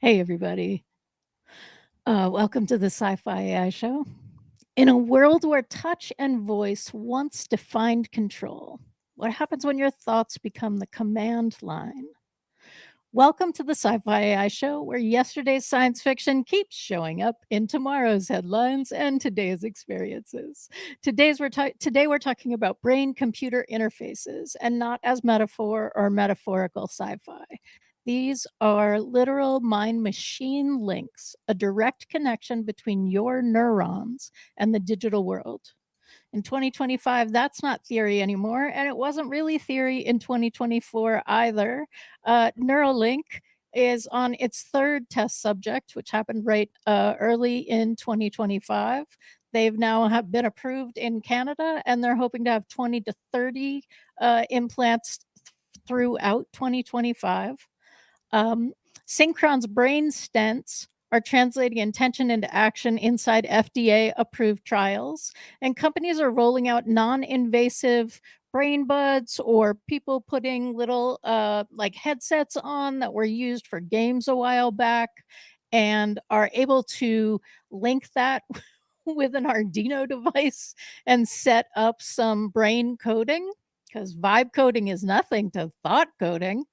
Hey, everybody. Welcome to the Sci-Fi AI Show. In a world where touch and voice once defined control, what happens when your thoughts become the command line? Welcome to the Sci-Fi AI Show, where yesterday's science fiction keeps showing up in tomorrow's headlines and today's experiences. Today we're talking about brain-computer interfaces, and not as metaphor or metaphorical sci-fi. These are literal mind-machine links, a direct connection between your neurons and the digital world. In 2025, that's not theory anymore, and it wasn't really theory in 2024 either. Neuralink is on its third test subject, which happened right early in 2025. They've now have been approved in Canada, and they're hoping to have 20 to 30 implants throughout 2025. Um, Synchron's brain stents are translating intention into action inside FDA approved trials, and companies are rolling out non invasive brain buds or people putting little like headsets on that were used for games a while back and are able to link that with an Arduino device and set up some brain coding, because vibe coding is nothing to thought coding.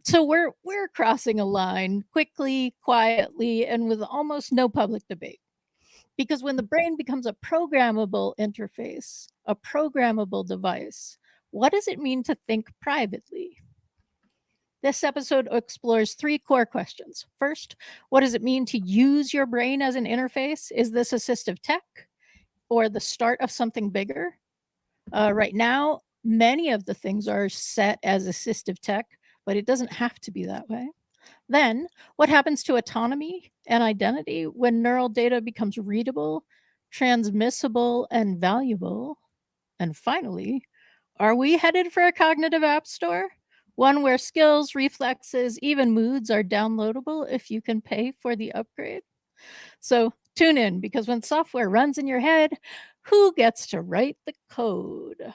So we're crossing a line quickly, quietly, and with almost no public debate. Because when the brain becomes a programmable interface, a programmable device, what does it mean to think privately? This episode explores three core questions. First, what does it mean to use your brain as an interface? Is this assistive tech or the start of something bigger? Right now, many of the things are set as assistive tech, but it doesn't have to be that way. Then, what happens to autonomy and identity when neural data becomes readable, transmissible, and valuable? And finally, are we headed for a cognitive app store? One where skills, reflexes, even moods are downloadable if you can pay for the upgrade? So tune in, because when software runs in your head, who gets to write the code?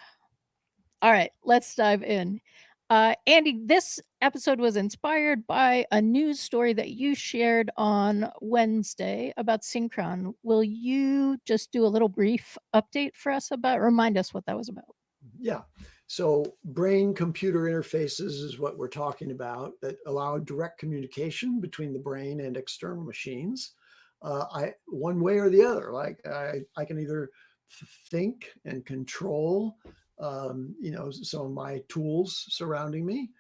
All right, let's dive in. Andy, this episode was inspired by a news story that you shared on Wednesday about Synchron. Will you just do a little brief update for us remind us what that was about? Yeah. So brain computer interfaces is what we're talking about that allow direct communication between the brain and external machines. One way or the other, like I can either think and control, some of my tools surrounding me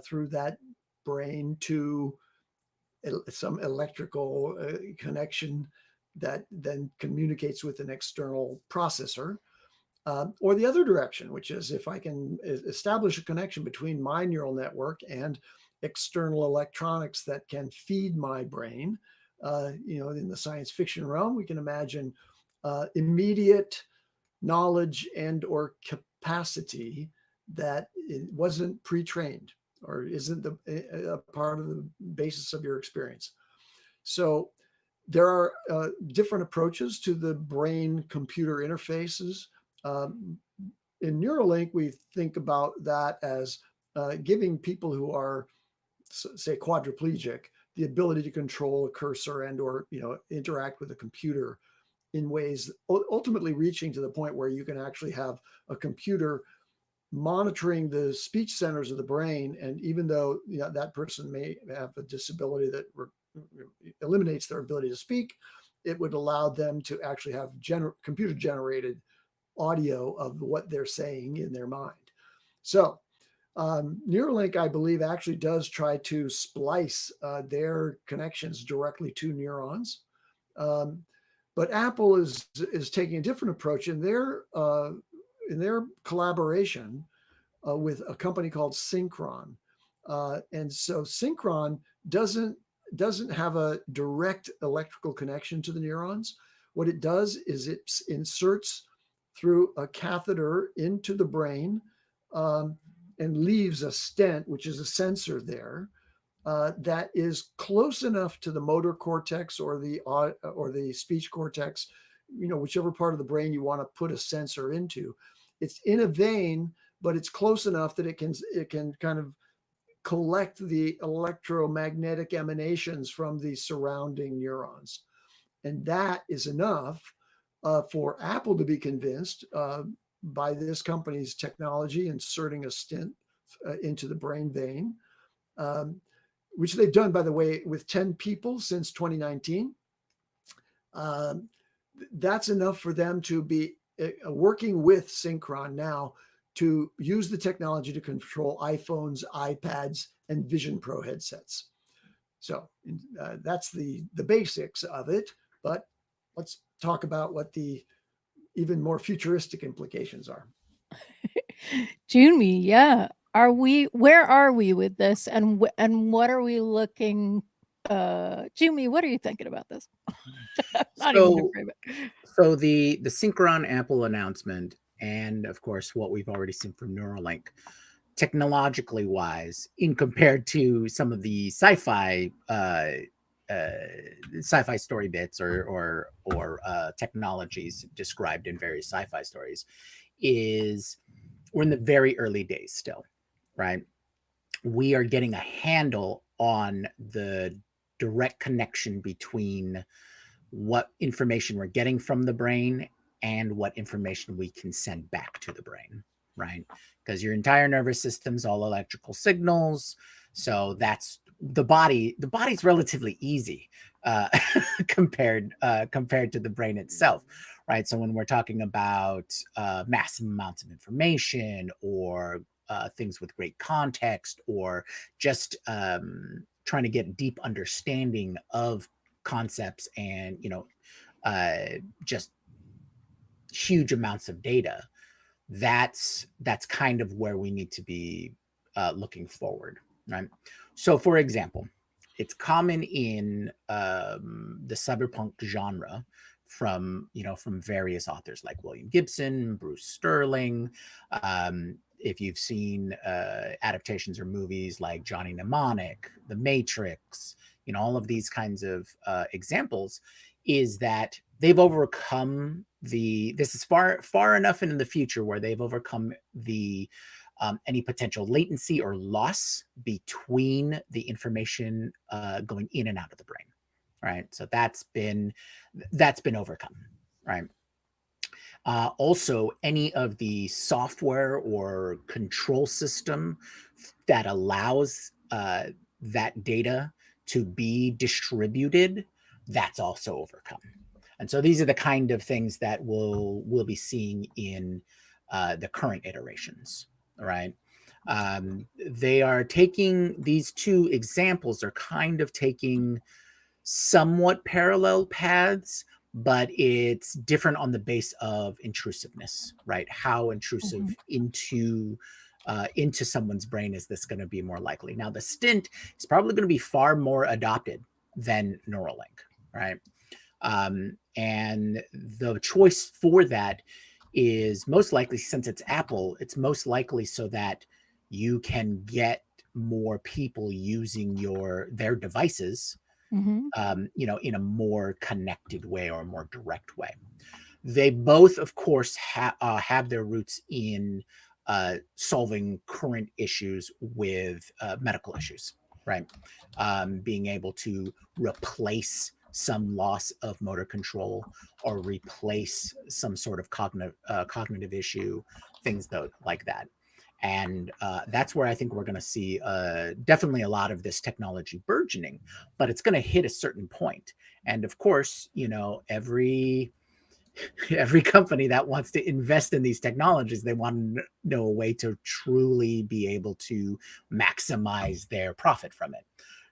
through that brain to some electrical connection that then communicates with an external processor. Or the other direction, which is if I can establish a connection between my neural network and external electronics that can feed my brain. In the science fiction realm, we can imagine immediate knowledge and or capacity that it wasn't pre-trained or isn't a part of the basis of your experience. So there are different approaches to the brain computer interfaces. Um, in Neuralink, we think about that as giving people who are, say, quadriplegic, the ability to control a cursor and or interact with a computer in ways ultimately reaching to the point where you can actually have a computer monitoring the speech centers of the brain. And even though that person may have a disability that eliminates their ability to speak, it would allow them to actually have computer generated audio of what they're saying in their mind. So Neuralink, I believe, actually does try to splice their connections directly to neurons. But Apple is taking a different approach in their collaboration with a company called Synchron. And so Synchron doesn't have a direct electrical connection to the neurons. What it does is it inserts through a catheter into the brain and leaves a stent, which is a sensor there that is close enough to the motor cortex or the speech cortex, whichever part of the brain you want to put a sensor into. It's in a vein, but it's close enough that it can kind of collect the electromagnetic emanations from the surrounding neurons. And that is enough for Apple to be convinced by this company's technology, inserting a stent into the brain vein, which they've done, by the way, with 10 people since 2019. That's enough for them to be working with Synchron now to use the technology to control iPhones, iPads, and Vision Pro headsets. So that's the basics of it. But let's talk about what the even more futuristic implications are. Jyunmi, yeah. Where are we with this, and what are we looking Jyunmi, what are you thinking about this? Not even gonna So, frame it. so the Synchron Apple announcement, and of course what we've already seen from Neuralink, technologically wise, in compared to some of the sci-fi story bits or technologies described in various sci-fi stories, is we're in the very early days still, right? We are getting a handle on the direct connection between what information we're getting from the brain and what information we can send back to the brain, right? Because your entire nervous system's all electrical signals. So that's the body. The body's relatively easy compared to the brain itself, right? So when we're talking about massive amounts of information or things with great context, or just trying to get deep understanding of concepts and just huge amounts of data, that's kind of where we need to be looking forward, right? So for example, it's common in the cyberpunk genre from various authors like William Gibson, Bruce Sterling. If you've seen adaptations or movies like Johnny Mnemonic, The Matrix, all of these kinds of examples, is that they've overcome this is far enough in the future where they've overcome the any potential latency or loss between the information going in and out of the brain, right? So that's been overcome, right? Also, any of the software or control system that allows that data to be distributed, that's also overcome. And so these are the kind of things that we'll be seeing in the current iterations, right? They are taking these two examples, are kind of taking somewhat parallel paths, but it's different on the base of intrusiveness, right? How intrusive into someone's brain is this going to be more likely? Now, the stent is probably going to be far more adopted than Neuralink, right? And the choice for that is most likely, since it's Apple, it's most likely so that you can get more people using their devices, in a more connected way or a more direct way. They both, of course, have their roots in solving current issues with medical issues, right? Being able to replace some loss of motor control or replace some sort of cognitive issue, things like that. And that's where I think we're going to see definitely a lot of this technology burgeoning, but it's going to hit a certain point. And of course, every company that wants to invest in these technologies, they want to know a way to truly be able to maximize their profit from it.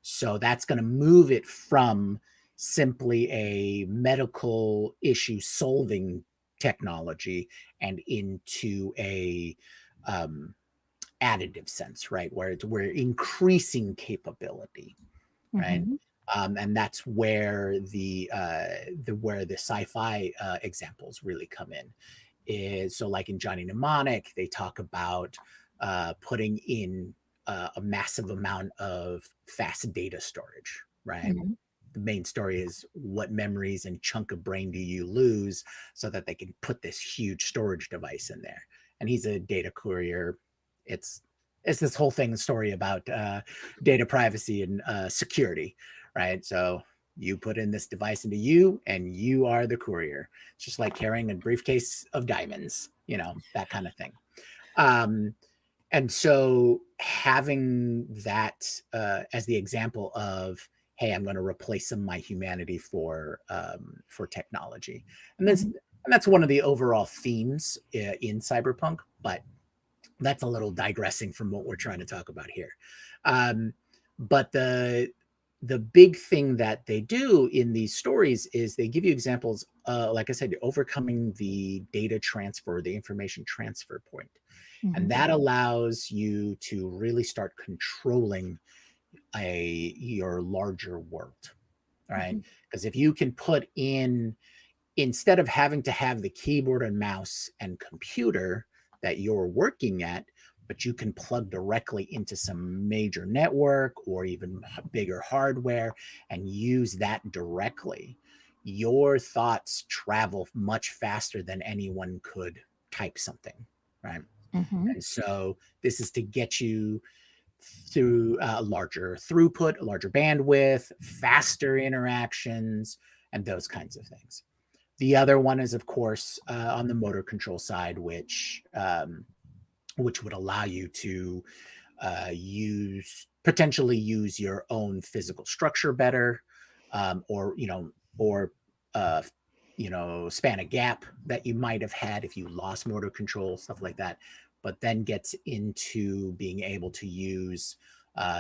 So that's going to move it from simply a medical issue solving technology and into a additive sense, right? Where we're increasing capability, right? And that's where the sci-fi examples really come in. So like in Johnny Mnemonic, they talk about putting in a massive amount of fast data storage, right? The main story is what memories and chunk of brain do you lose so that they can put this huge storage device in there. And he's a data courier. It's it's this whole story about data privacy and security, right? So you put in this device into you, and you are the courier. It's just like carrying a briefcase of diamonds, that kind of thing. And so having that as the example of, hey, I'm going to replace some of my humanity for technology, and that's one of the overall themes in cyberpunk. But that's a little digressing from what we're trying to talk about here. But the big thing that they do in these stories is they give you examples, like I said, overcoming the data transfer, the information transfer point. And that allows you to really start controlling your larger world, right? Because if you can put in, instead of having to have the keyboard and mouse and computer that you're working at, but you can plug directly into some major network or even bigger hardware and use that directly, your thoughts travel much faster than anyone could type something, right? And so this is to get you through a larger throughput, a larger bandwidth, faster interactions, and those kinds of things. The other one is, of course, on the motor control side, which would allow you to potentially use your own physical structure better, or span a gap that you might have had if you lost motor control, stuff like that. But then gets into being able to use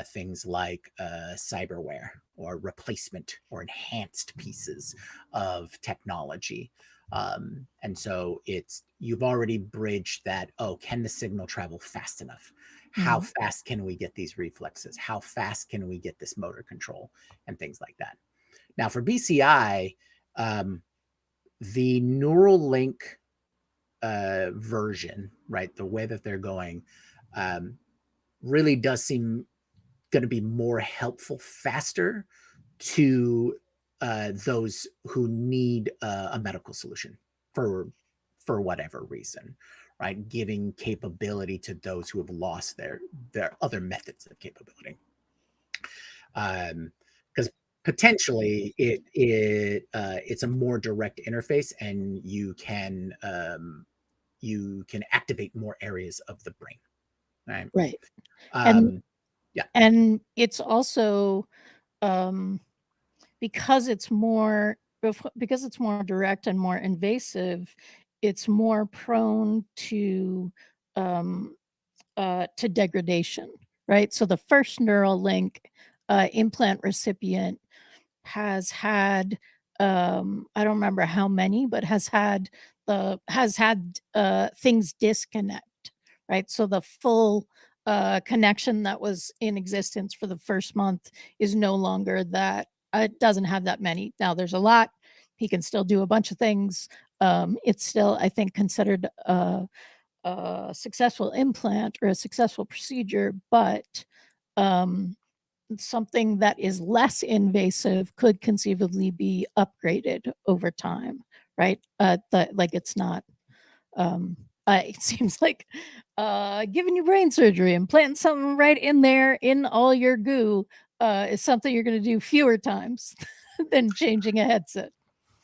things like cyberware or replacement or enhanced pieces of technology. And so you've already bridged that. Oh, can the signal travel fast enough? How fast can we get these reflexes? How fast can we get this motor control and things like that? Now for BCI, the Neuralink version, right, the way that they're going, really does seem going to be more helpful faster to those who need a medical solution for whatever reason, right? Giving capability to those who have lost their other methods of capability. Because potentially it's a more direct interface, and you can activate more areas of the brain, right? Right. And Yeah. and it's also because it's more direct and more invasive, it's more prone to degradation, right? So the first Neuralink implant recipient has had I don't remember how many, but has had things disconnect, right? So the full connection that was in existence for the first month is no longer that. It doesn't have that many. Now there's a lot. He can still do a bunch of things. It's still, I think, considered a successful implant or a successful procedure, but something that is less invasive could conceivably be upgraded over time, right? Like it's not. It seems like giving you brain surgery and planting something right in there in all your goo is something you're going to do fewer times than changing a headset.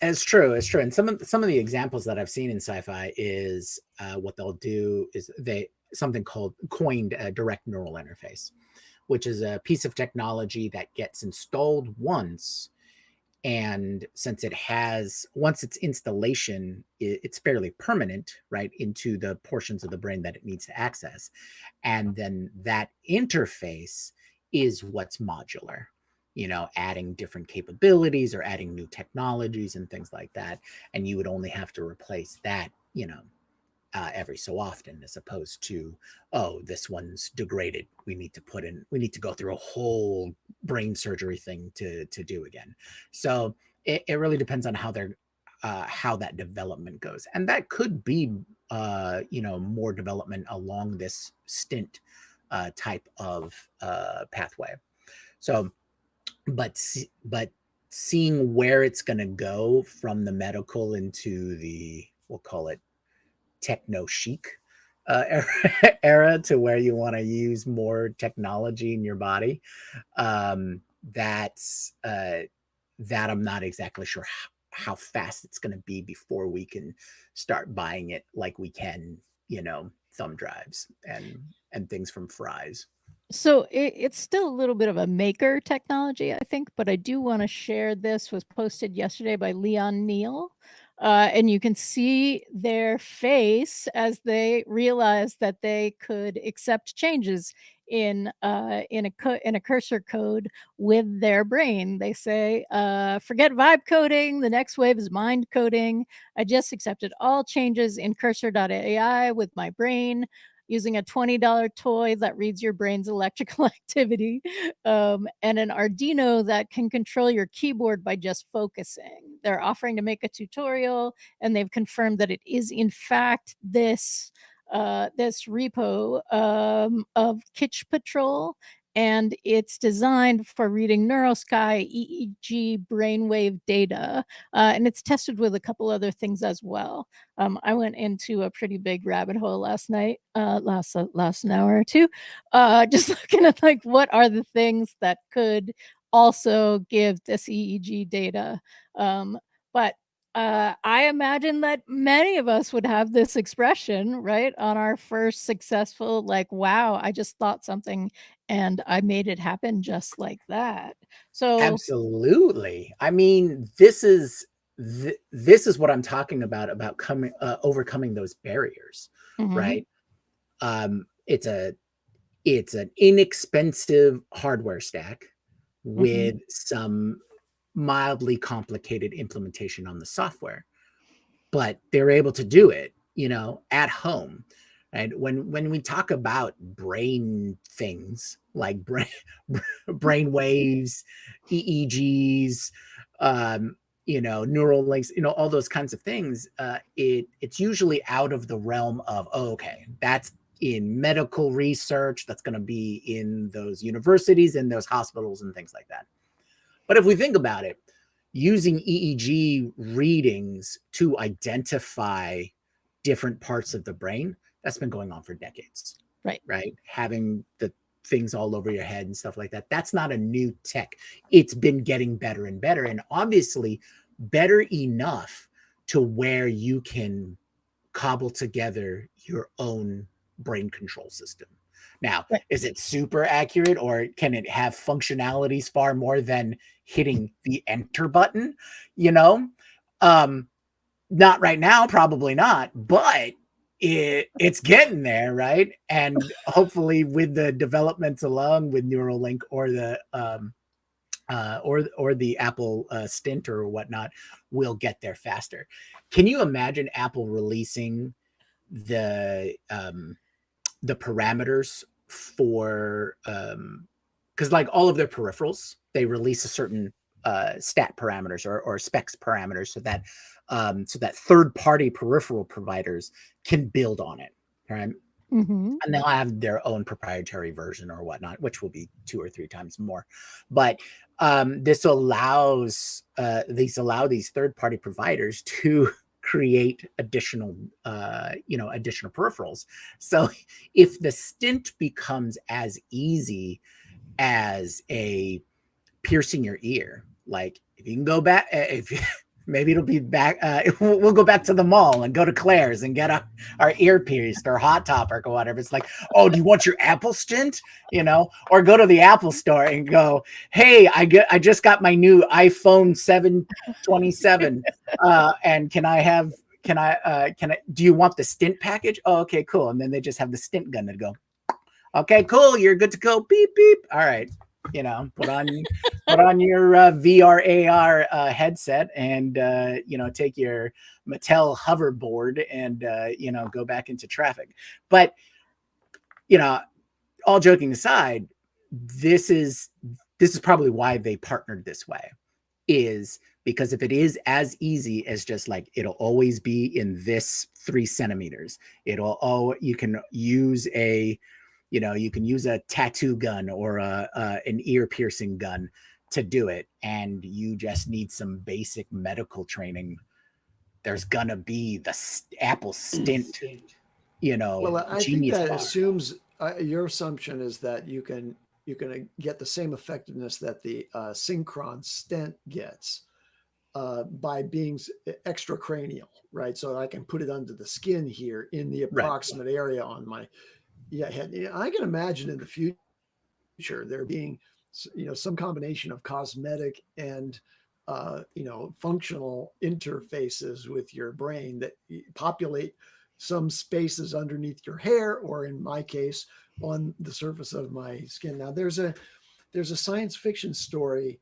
It's true. It's true. And some of the examples that I've seen in sci-fi is what they'll do is something coined a direct neural interface, which is a piece of technology that gets installed once. And since once its installation, it's fairly permanent, right, into the portions of the brain that it needs to access. And then that interface is what's modular, adding different capabilities or adding new technologies and things like that. And you would only have to replace that, every so often, as opposed to, oh, this one's degraded. We need to go through a whole brain surgery thing to do again. So it really depends on how that development goes. And that could be, more development along this stent type of pathway. So, but seeing where it's going to go from the medical into the, we'll call it techno chic, era to where you want to use more technology in your body. That's that I'm not exactly sure how fast it's going to be before we can start buying it like we can, thumb drives and things from Fry's. So it's still a little bit of a maker technology, I think, but I do want to share this was posted yesterday by Leon Neal. And you can see their face as they realize that they could accept changes in a cursor code with their brain. They say, forget vibe coding. The next wave is mind coding. I just accepted all changes in cursor.ai with my brain using a $20 toy that reads your brain's electrical activity, and an Arduino that can control your keyboard by just focusing. They're offering to make a tutorial, and they've confirmed that it is in fact this repo of Kitsch Patrol, and it's designed for reading NeuroSky EEG brainwave data, and it's tested with a couple other things as well. I went into a pretty big rabbit hole last night, last an hour or two, just looking at like what are the things that could also give this EEG data. But I imagine that many of us would have this expression, right, on our first successful, like, wow, I just thought something and I made it happen just like that. So, Absolutely. I mean, this is what I'm talking about overcoming those barriers, mhm, right? It's an inexpensive hardware stack mhm. with some mildly complicated implementation on the software, but they're able to do it, at home. And when we talk about brain things like brain waves, EEGs, neural links, all those kinds of things, it's usually out of the realm of, oh, okay, that's in medical research, that's going to be in those universities and those hospitals and things like that. But if we think about it, using EEG readings to identify different parts of the brain, that's been going on for decades, Right. right? Having the things all over your head and stuff like that. That's not a new tech. It's been getting better and better, and obviously better enough to where you can cobble together your own brain control system. Now, Right. is it super accurate, or can it have functionalities far more than hitting the enter button? You know, um, not right now, probably not, but it's getting there, right? And hopefully, with the developments along with Neuralink or the or the Apple stint or whatnot, we'll get there faster. Can you imagine Apple releasing the the parameters for because like all of their peripherals, they release a certain stat parameters or specs parameters so that third party peripheral providers can build on it, right? Mhm. And they'll have their own proprietary version or whatnot, which will be 2 or 3 times more. But this allows these third party providers to create additional additional peripherals. So if the stint becomes as easy as a piercing your ear, like if you can go back, if maybe it'll be back. We'll go back to the mall and go to Claire's and get our ear pierced or Hot Topic or whatever. It's like, oh, do you want your Apple stint? Or go to the Apple store and go, hey, I just got my new iPhone 727, and can I? Do you want the stint package? Oh, okay, cool. And then they just have the stint gun to go. Okay, cool. You're good to go. Beep beep. All right. Put on your VR AR headset and take your Mattel hoverboard and go back into traffic. But all joking aside, this is probably why they partnered this way, is because if it is as easy as just like it'll always be in this 3 centimeters, you can use a tattoo gun or an ear piercing gun to do it, and you just need some basic medical training. There's gonna be the Apple stint, Well, I think genius that bar. assumes your assumption is that you can get the same effectiveness that the synchron stent gets by being extracranial, right? So I can put it under the skin here in the Right. approximate area on my head. I can imagine in the future there being some combination of cosmetic and functional interfaces with your brain that populate some spaces underneath your hair, or in my case on the surface of my skin. Now there's a science fiction story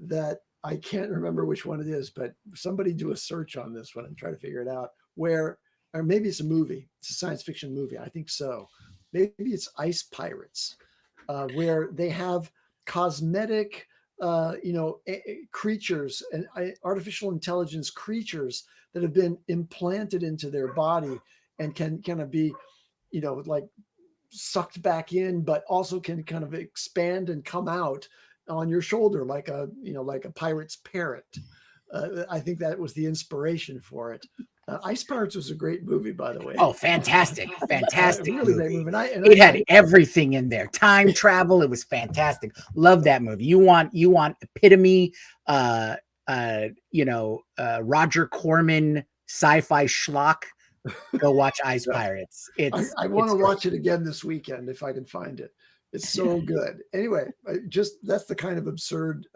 that I can't remember which one it is, but somebody do a search on this one and try to figure it out, where, or maybe it's a movie, it's a science fiction movie, I think so. Maybe it's Ice Pirates, where they have cosmetic, creatures and artificial intelligence creatures that have been implanted into their body and can kind of be, like sucked back in, but also can kind of expand and come out on your shoulder like a pirate's parrot. I think that was the inspiration for it. Ice Pirates was a great movie, by the way. Oh, fantastic, fantastic Really great movie. movie. It had everything in there. Time travel. It was fantastic. Love that movie. You want epitome, Roger Corman sci-fi schlock. Go watch Ice Pirates. I want to watch it again this weekend if I can find it. It's so good. Anyway, that's the kind of absurd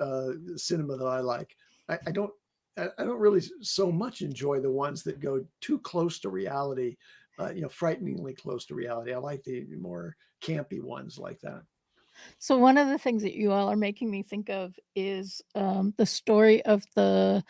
cinema that I like. I don't really so much enjoy the ones that go too close to reality, frighteningly close to reality. I like the more campy ones like that. So one of the things that you all are making me think of is the story of the,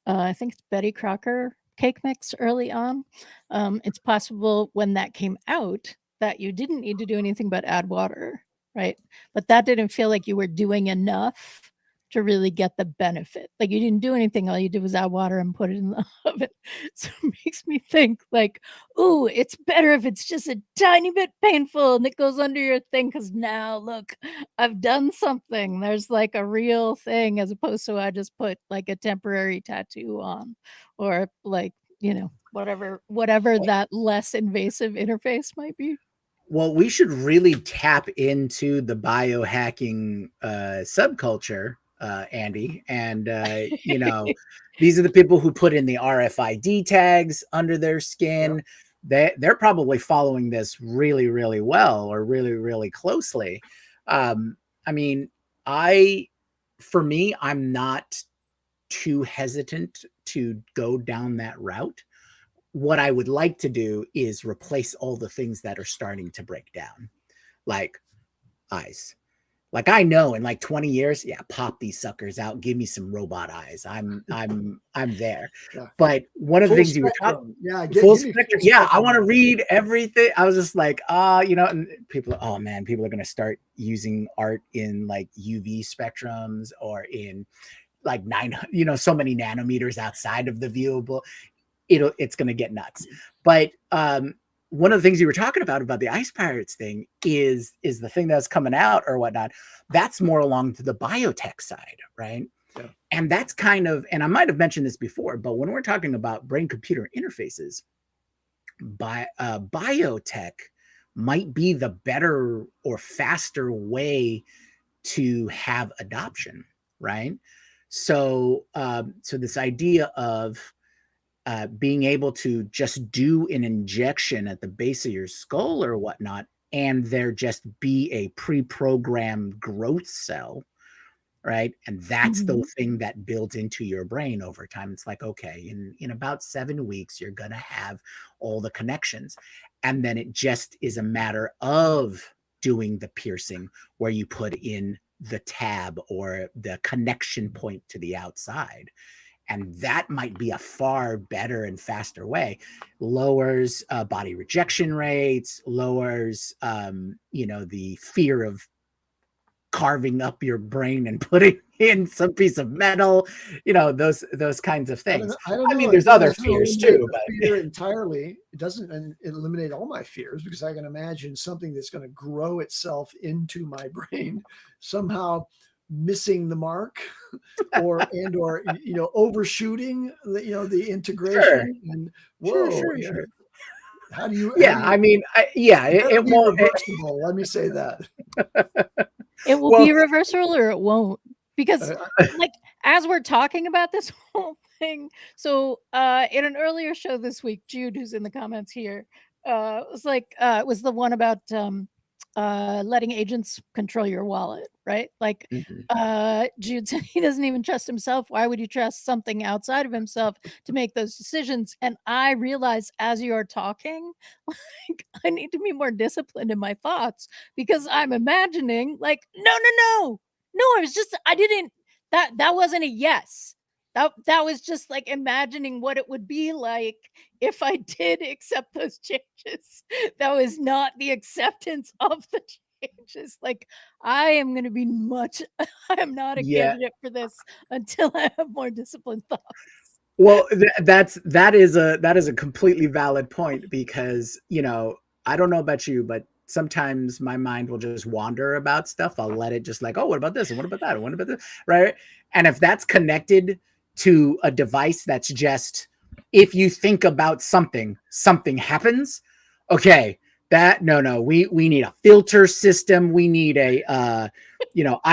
I think it's Betty Crocker cake mix early on. It's possible when that came out that you didn't need to do anything but add water, right? But that didn't feel like you were doing enough to really get the benefit. Like you didn't do anything. All you did was add water and put it in the oven. So it makes me think like, ooh, it's better if it's just a tiny bit painful and it goes under your thing. Cause now look, I've done something. There's like a real thing as opposed to I just put like a temporary tattoo on or like, whatever that less invasive interface might be. Well, we should really tap into the biohacking subculture, Andy. And, these are the people who put in the RFID tags under their skin. They're probably following this really, really well or really, really closely. I mean, for me, I'm not too hesitant to go down that route. What I would like to do is replace all the things that are starting to break down, like eyes. Like I know in like 20 years, pop these suckers out, give me some robot eyes. I'm there. Yeah. But one of the Full things you were talking, full spectrum. Yeah, I want to read everything. I was just like, and people, oh man, people are gonna start using art in like UV spectrums or in like so many nanometers outside of the viewable. It's going to get nuts. But one of the things you were talking about the Ice Pirates thing is the thing that's coming out or whatnot. That's more along to the biotech side, right? Yeah. And that's kind of, and I might have mentioned this before, but when we're talking about brain-computer interfaces, biotech might be the better or faster way to have adoption, right? So this idea of being able to just do an injection at the base of your skull or whatnot, and there just be a pre-programmed growth cell, right? And that's the thing that builds into your brain over time. It's like, okay, in about 7 weeks, you're going to have all the connections. And then it just is a matter of doing the piercing where you put in the tab or the connection point to the outside. And that might be a far better and faster way. Lowers body rejection rates, lowers, the fear of carving up your brain and putting in some piece of metal, those kinds of things. I don't know. I mean, there's other fears too, but fear entirely. It doesn't eliminate all my fears, because I can imagine something that's going to grow itself into my brain somehow missing the mark or overshooting the integration. Sure. And whoa, Sure. How do you? Yeah, I mean, It better it be won't. reversible. Let me say that. It will Well, be reversible or it won't. Because Uh, like as we're talking about this whole thing, so in an earlier show this week, Jude, who's in the comments here, was like it was the one about letting agents control your wallet, right? Like mhm. Jude said he doesn't even trust himself. Why would you trust something outside of himself to make those decisions? And I realized as you're talking, like I need to be more disciplined in my thoughts because I'm imagining like, no, I was just I didn't that wasn't a yes. That was just like imagining what it would be like if I did accept those changes. That was not the acceptance of the changes. Like I am going to be much I am not a Yeah. candidate for this until I have more disciplined thoughts. Well, that is a completely valid point because, I don't know about you, but sometimes my mind will just wander about stuff. I'll let it just like, oh, what about this? And what about that? And what about this? Right. And if that's connected to a device that's just, if you think about something, something happens. Okay. No, we need a filter system. We need I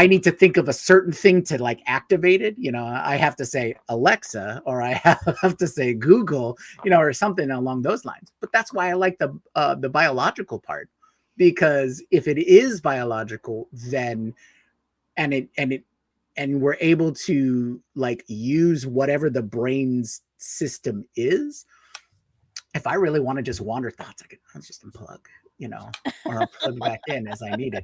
need to think of a certain thing to like activate it. I have to say Alexa or I have to say Google, or something along those lines. But that's why I like the biological part, because if it is biological, then and we're able to like use whatever the brain's system is. If I really want to just wander thoughts, I'll just unplug, or I'll plug back in as I need it.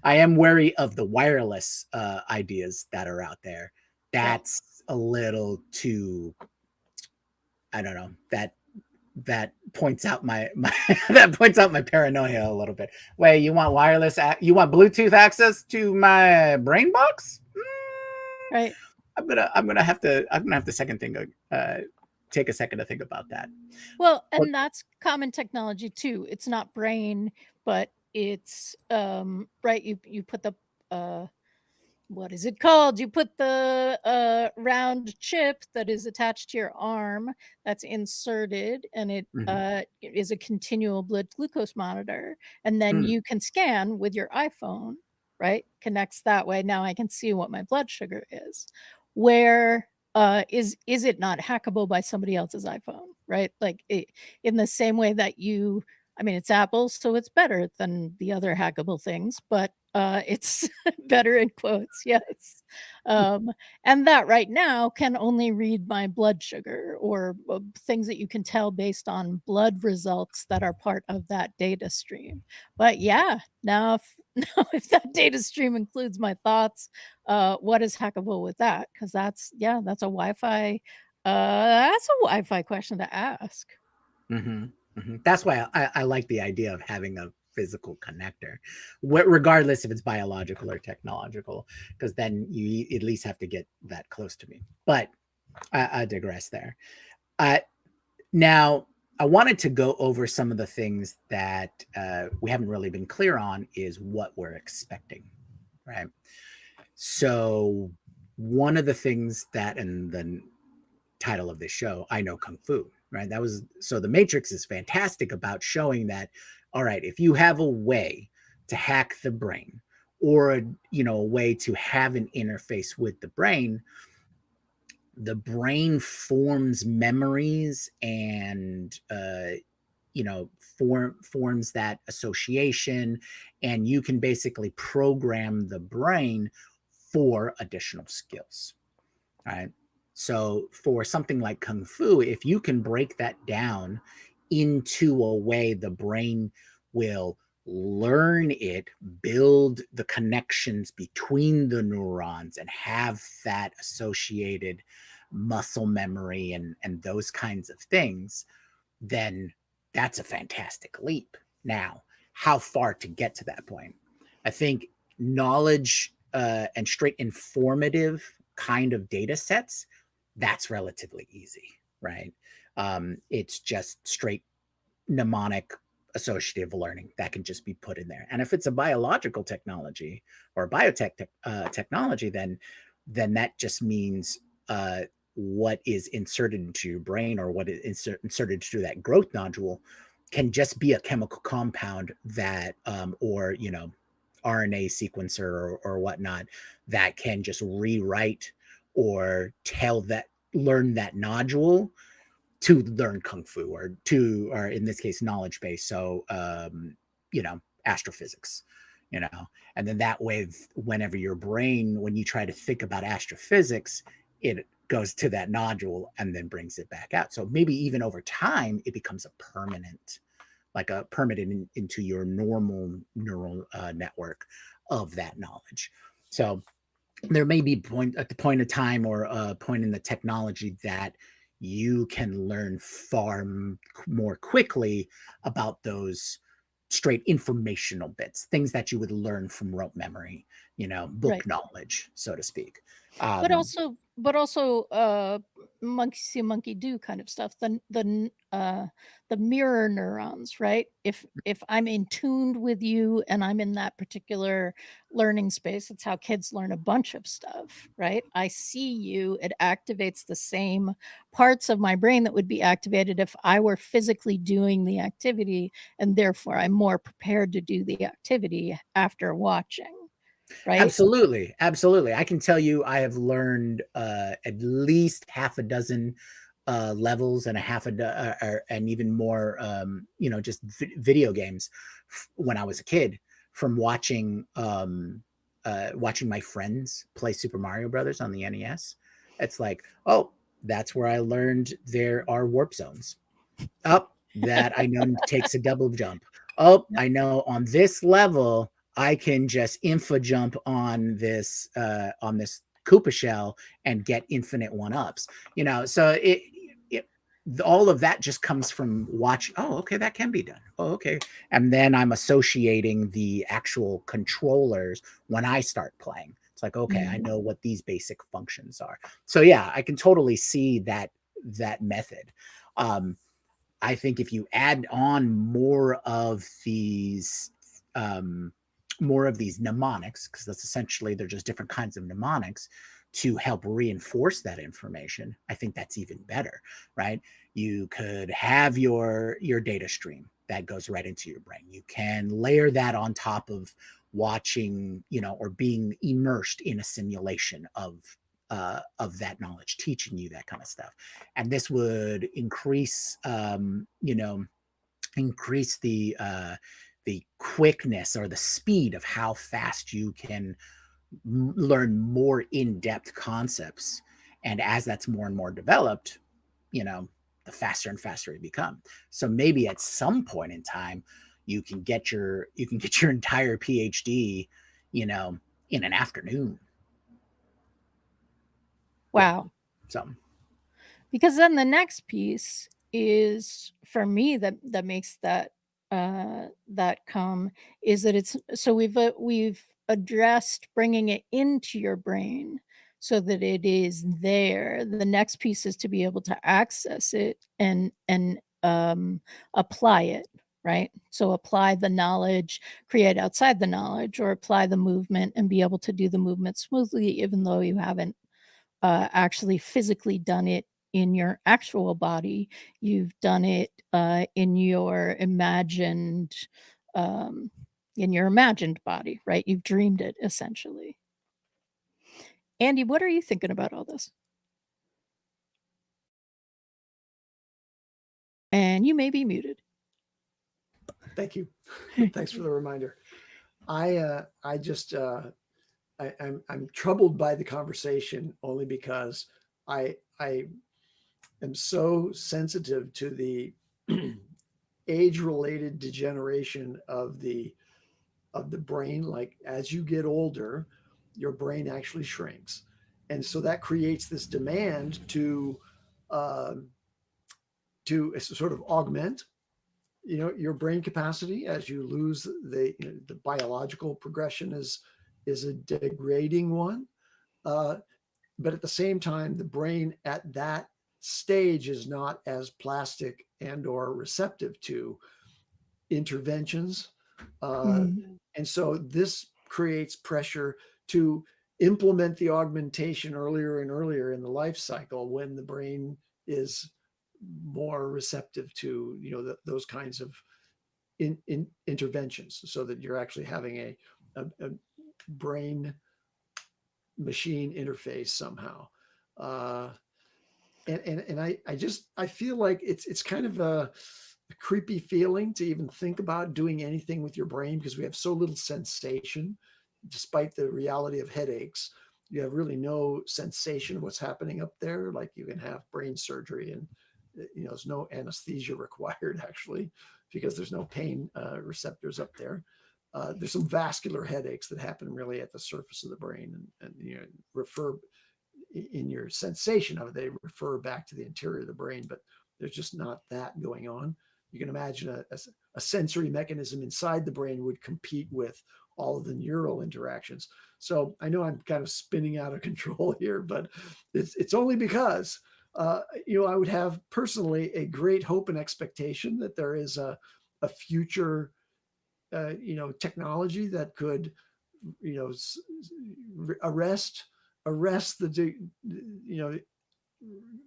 I am wary of the wireless ideas that are out there. Right. That's a little too, I don't know, that points out my that points out my paranoia a little bit. Wait, you want you want Bluetooth access to my brain box? Right. I'm gonna have to take a second to think about that. Well, But and that's common technology too. It's not brain, but it's right, you put the uh what is it called? You put the round chip that is attached to your arm that's inserted and it mhm, is a continual blood glucose monitor. And then mm, you can scan with your iPhone, right? Connects that way. Now I can see what my blood sugar is. Where is it not hackable by somebody else's iPhone, right? Like in the same way that I mean, it's Apple, so it's better than the other hackable things, but it's better in quotes, yes. Um, and that right now can only read my blood sugar or things that you can tell based on blood results that are part of that data stream. But yeah, now if, now if that data stream includes my thoughts, what is hackable with that? Because that's a Wi-Fi. That's a Wi-Fi question to ask. mhm, mhm. That's why I like the idea of having a physical connector, regardless if it's biological or technological, because then you at least have to get that close to me. But I digress there. Uh, Now, I wanted to go over some of the things that we haven't really been clear on is what we're expecting, right? So, one of the things that, and the title of this show, I Know Kung Fu, right? That was, so The Matrix is fantastic about showing that, all right, if you have a way to hack the brain or, a way to have an interface with the brain forms memories and forms that association, and you can basically program the brain for additional skills, right? So for something like kung fu, if you can break that down into a way the brain will learn it, build the connections between the neurons and have that associated muscle memory and those kinds of things, then that's a fantastic leap. Now, how far to get to that point? I think knowledge and straight informative kind of data sets, that's relatively easy, right? It's just straight mnemonic associative learning that can just be put in there. And if it's a biological technology or technology, then that just means what is inserted into your brain or what is inserted through that growth nodule can just be a chemical compound that, or RNA sequencer or whatnot, that can just rewrite or learn that nodule to learn kung fu, or in this case knowledge base. So astrophysics, you know and then that way, whenever your brain, when you try to think about astrophysics, it goes to that nodule and then brings it back out. So maybe even over time it becomes a permanent, into your normal neural network of that knowledge. So there may be at the point of time, or a point in the technology, that you can learn far more quickly about those straight informational bits, things that you would learn from rote memory, book Right. knowledge, so to speak. But also, monkey see, monkey do kind of stuff. The mirror neurons, right? If I'm in tuned with you and I'm in that particular learning space, it's how kids learn a bunch of stuff, right? I see you, it activates the same parts of my brain that would be activated if I were physically doing the activity, and therefore I'm more prepared to do the activity after watching, right? Absolutely, absolutely. I can tell you, I have learned at least half a dozen levels, and and even more, just video games when I was a kid, from watching my friends play Super Mario Brothers on the NES. It's like, oh, that's where I learned there are warp zones. Up, that I know takes a double jump. Oh, I know on this level I can just info jump on this Koopa shell and get infinite one ups. So all of that just comes from watch. Oh, okay, that can be done. Oh, okay, and then I'm associating the actual controllers when I start playing. It's like, okay, I know what these basic functions are. So yeah, I can totally see that method. I think if you add on more of these mnemonics, because that's essentially, they're just different kinds of mnemonics to help reinforce that information, I think that's even better, right? You could have your data stream that goes right into your brain. You can layer that on top of watching, or being immersed in a simulation of that knowledge, teaching you that kind of stuff. And this would increase the quickness or the speed of how fast you can learn more in-depth concepts. And as that's more and more developed, the faster and faster it become. So maybe at some point in time, you can get your entire PhD, in an afternoon. Wow. So Because then the next piece is, for me, that makes that come, is that it's so we've addressed bringing it into your brain so that it is there. The next piece is to be able to access it and apply it, right? So apply the knowledge, create outside the knowledge, or apply the movement and be able to do the movement smoothly, even though you haven't actually physically done it in your actual body. You've done it in your imagined body, right? You've dreamed it, essentially. Andy, what are you thinking about all this? And you may be muted. Thank you. Thanks for the reminder. I just I'm troubled by the conversation, only because I am so sensitive to the age-related degeneration of the brain. Like, as you get older, your brain actually shrinks, and so that creates this demand um, to sort of augment your brain capacity as you lose the biological progression is a degrading one. But at the same time, the brain at that stage is not as plastic and or receptive to interventions. And so this creates pressure to implement the augmentation earlier and earlier in the life cycle, when the brain is more receptive to those kinds of interventions, so that you're actually having a brain machine interface somehow. Uh, and I feel like it's kind of a creepy feeling to even think about doing anything with your brain, because we have so little sensation, despite the reality of headaches. You have really no sensation of what's happening up there. Like, you can have brain surgery and there's no anesthesia required, actually, because there's no pain receptors up there. There's some vascular headaches that happen really at the surface of the brain, and refer in your sensation of it, they refer back to the interior of the brain, but there's just not that going on. You can imagine a sensory mechanism inside the brain would compete with all of the neural interactions. So I know I'm kind of spinning out of control here, but it's only because I would have personally a great hope and expectation that there is a future technology that could arrest the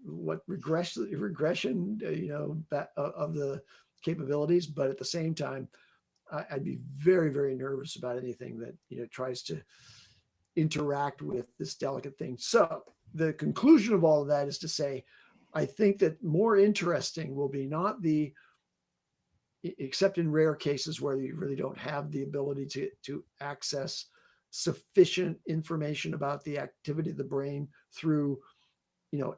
what regression of the capabilities. But at the same time, I'd be very, very nervous about anything that tries to interact with this delicate thing. So the conclusion of all of that is to say, I think that more interesting will be not the, except in rare cases where you really don't have the ability to access sufficient information about the activity of the brain through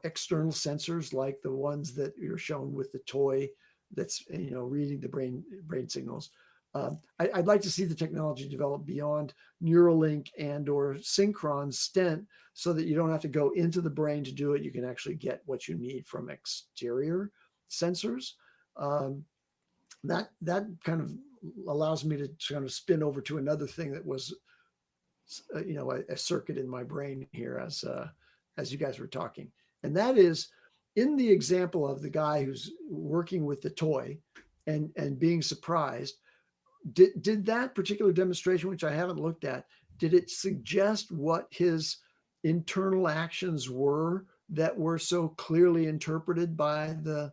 external sensors like the ones that you're shown with the toy that's reading the brain signals. I'd like to see the technology develop beyond Neuralink and or synchron stent, so that you don't have to go into the brain to do it. You can actually get what you need from exterior sensors. That kind of allows me to kind of spin over to another thing that was a circuit in my brain here as you guys were talking. And that is, in the example of the guy who's working with the toy and being surprised, did that particular demonstration, which I haven't looked at, did it suggest what his internal actions were that were so clearly interpreted by the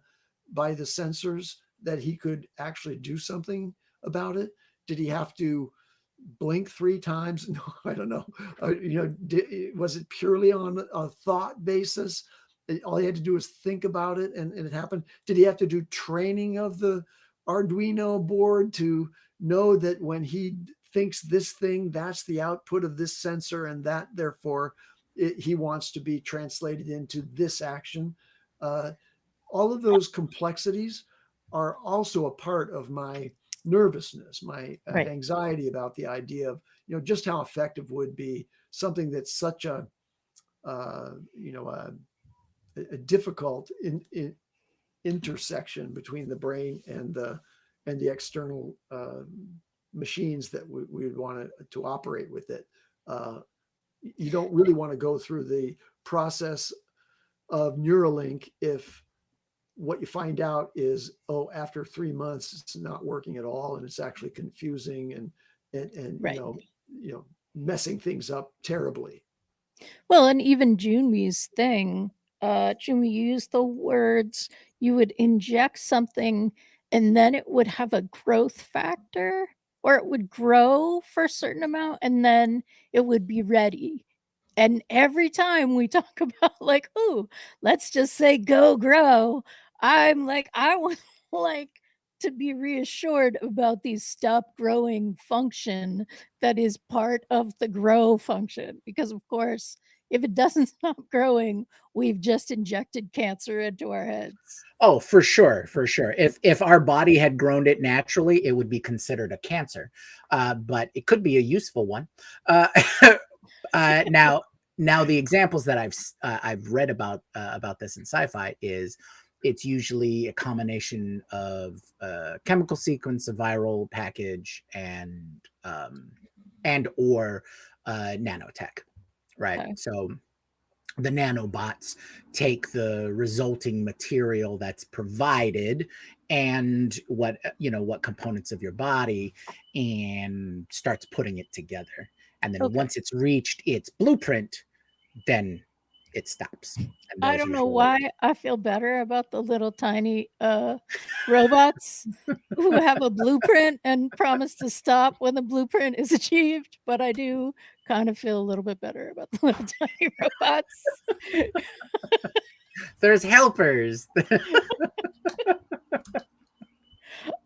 sensors that he could actually do something about it? Did he have to blink 3 times? No, I don't know. Was it purely on a thought basis? All he had to do was think about it, and it happened. Did he have to do training of the Arduino board to know that when he thinks this thing, that's the output of this sensor, and that therefore he wants to be translated into this action? All of those complexities are also a part of my nervousness, my Right. anxiety about the idea of just how effective would be something that's such a a difficult intersection between the brain and the external machines that we would want to operate with it. You don't really want to go through the process of Neuralink if what you find out is, after 3 months, it's not working at all, and it's actually confusing and Right. messing things up terribly. Well, and even Junmi's thing, Junmi used the words, you would inject something and then it would have a growth factor, or it would grow for a certain amount and then it would be ready. And every time we talk about like, oh, let's just say go grow, I'm like, I want like to be reassured about the stop growing function that is part of the grow function. Because of course, if it doesn't stop growing, we've just injected cancer into our heads. Oh, for sure, for sure. If our body had grown it naturally, it would be considered a cancer, but it could be a useful one. Uh, now, the examples that I've read about this in sci-fi is it's usually a combination of chemical sequence, a viral package, and or nanotech, right? Okay. So the nanobots take the resulting material that's provided and what components of your body, and starts putting it together. And then Okay. once it's reached its blueprint, then it stops. And I those don't know usually why I feel better about the little tiny robots who have a blueprint and promise to stop when the blueprint is achieved, but I do kind of feel a little bit better about the little tiny robots. there's helpers.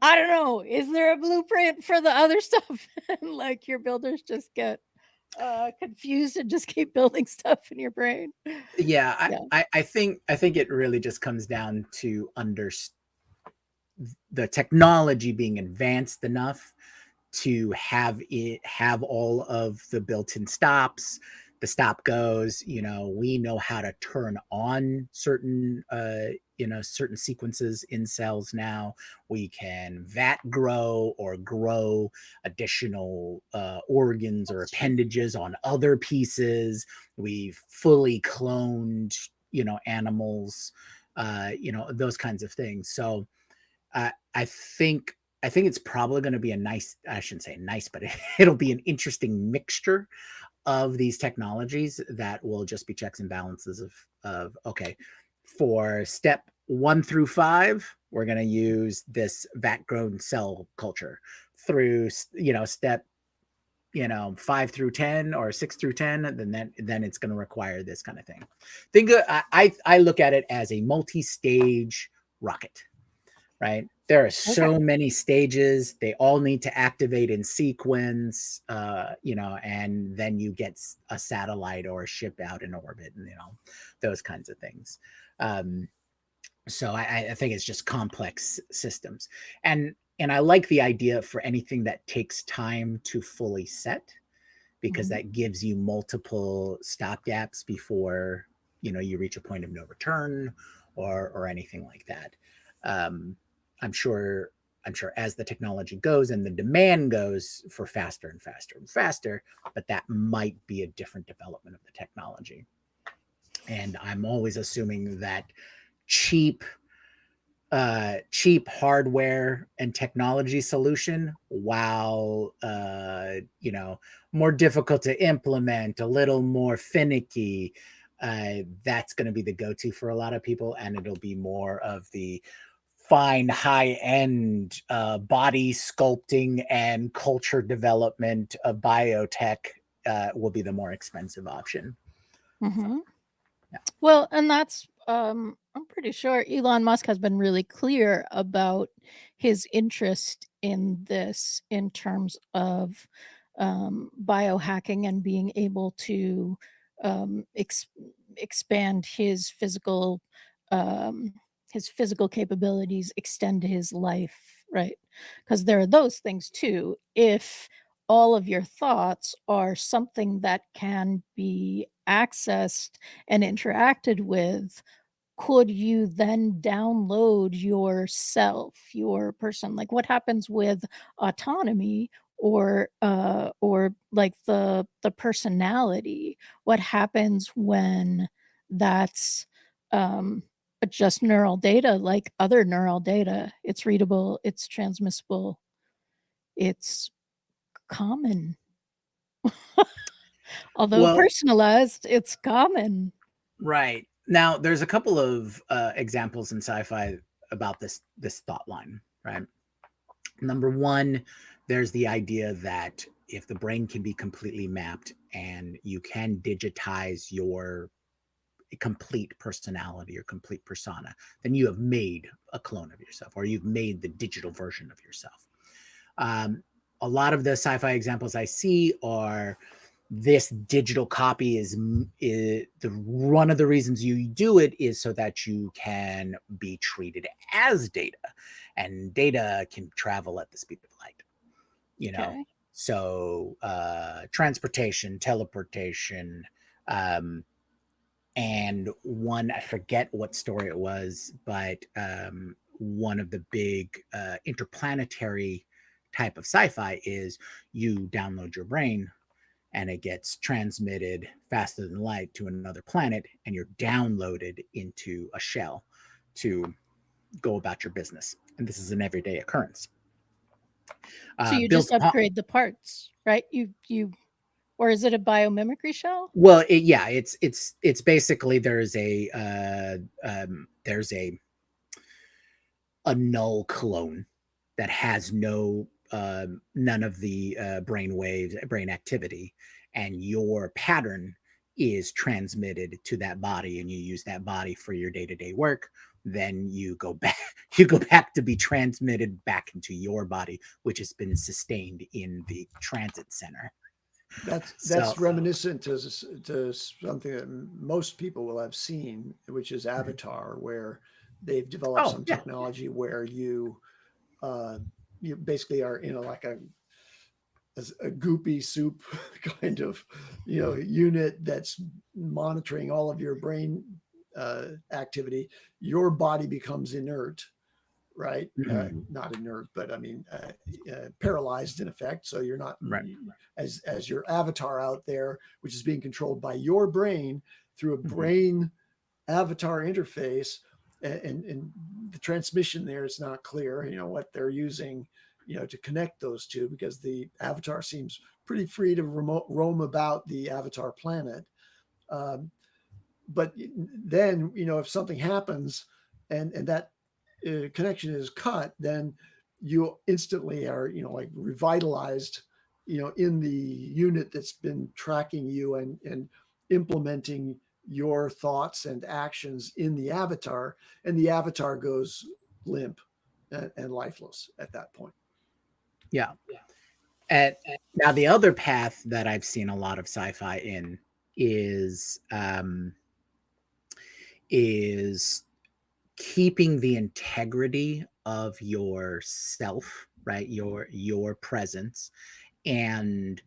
I don't know. Is there a blueprint for the other stuff? And like your builders just get confused and just keep building stuff in your brain. Yeah, Yeah. I think it really just comes down to the technology being advanced enough to have all of the built-in stops. The stop goes, we know how to turn on certain certain sequences in cells now. We can vat grow or grow additional organs or appendages on other pieces. We've fully cloned animals, those kinds of things. So I think it's probably going to be a nice, I shouldn't say nice, but it'll be an interesting mixture of these technologies that will just be checks and balances of okay, for step 1 through 5, we're going to use this vat grown cell culture. Through step 5 through 10 or 6 through 10, then it's going to require this kind of thing. I look at it as a multi-stage rocket. Right? There are so many stages. They all need to activate in sequence, and then you get a satellite or a ship out in orbit, and those kinds of things. So I think it's just complex systems, and I like the idea for anything that takes time to fully set, because that gives you multiple stopgaps before you reach a point of no return or anything like that. I'm sure as the technology goes and the demand goes for faster and faster and faster, but that might be a different development of the technology. And I'm always assuming that cheap hardware and technology solution, while more difficult to implement, a little more finicky, that's going to be the go-to for a lot of people, and it'll be more of the fine high-end body sculpting and culture development of biotech will be the more expensive option. Mm-hmm. Yeah. Well, and that's I'm pretty sure Elon Musk has been really clear about his interest in this in terms of biohacking and being able to expand his physical capabilities, extend his life, right? Because there are those things too. If all of your thoughts are something that can be accessed and interacted with, could you then download yourself, your person? Like what happens with autonomy or like the personality? What happens when that's just neural data like other neural data? It's readable, it's transmissible, it's common. Although personalized, it's common. Right. Now, there's a couple of examples in sci-fi about this thought line, right? Number one, there's the idea that if the brain can be completely mapped and you can digitize your complete personality or complete persona, then you have made a clone of yourself, or you've made the digital version of yourself. A lot of the sci-fi examples I see are this digital copy is the one of the reasons you do it is so that you can be treated as data, and data can travel at the speed of light. So transportation, teleportation, and one, I forget what story it was, but one of the big interplanetary type of sci-fi is you download your brain and it gets transmitted faster than light to another planet, and you're downloaded into a shell to go about your business. And this is an everyday occurrence. So you just upgrade the parts, right? You Or is it a biomimicry show? Well, it's basically there's a null clone that has none of the brain activity, and your pattern is transmitted to that body, and you use that body for your day-to-day work. Then you go back you go back to be transmitted back into your body, which has been sustained in the transit center. So That's reminiscent to something that most people will have seen, which is Avatar, where they've developed oh some yeah. technology where uh, you basically are in like a goopy soup kind of unit that's monitoring all of your brain activity. Your body becomes inert, right? Mhm. Not inert, but I mean paralyzed in effect. So you're not Right. as your avatar out there, which is being controlled by your brain through a Mhm. brain avatar interface, and the transmission there is not clear. What they're using, to connect those two, because the avatar seems pretty free to roam about the avatar planet. Um, but then if something happens and that connection is cut, then you instantly are like revitalized in the unit that's been tracking you and implementing your thoughts and actions in the avatar, and the avatar goes limp and lifeless at that point. Yeah. And now the other path that I've seen a lot of sci-fi in is is keeping the integrity of yourself, right? Your presence, and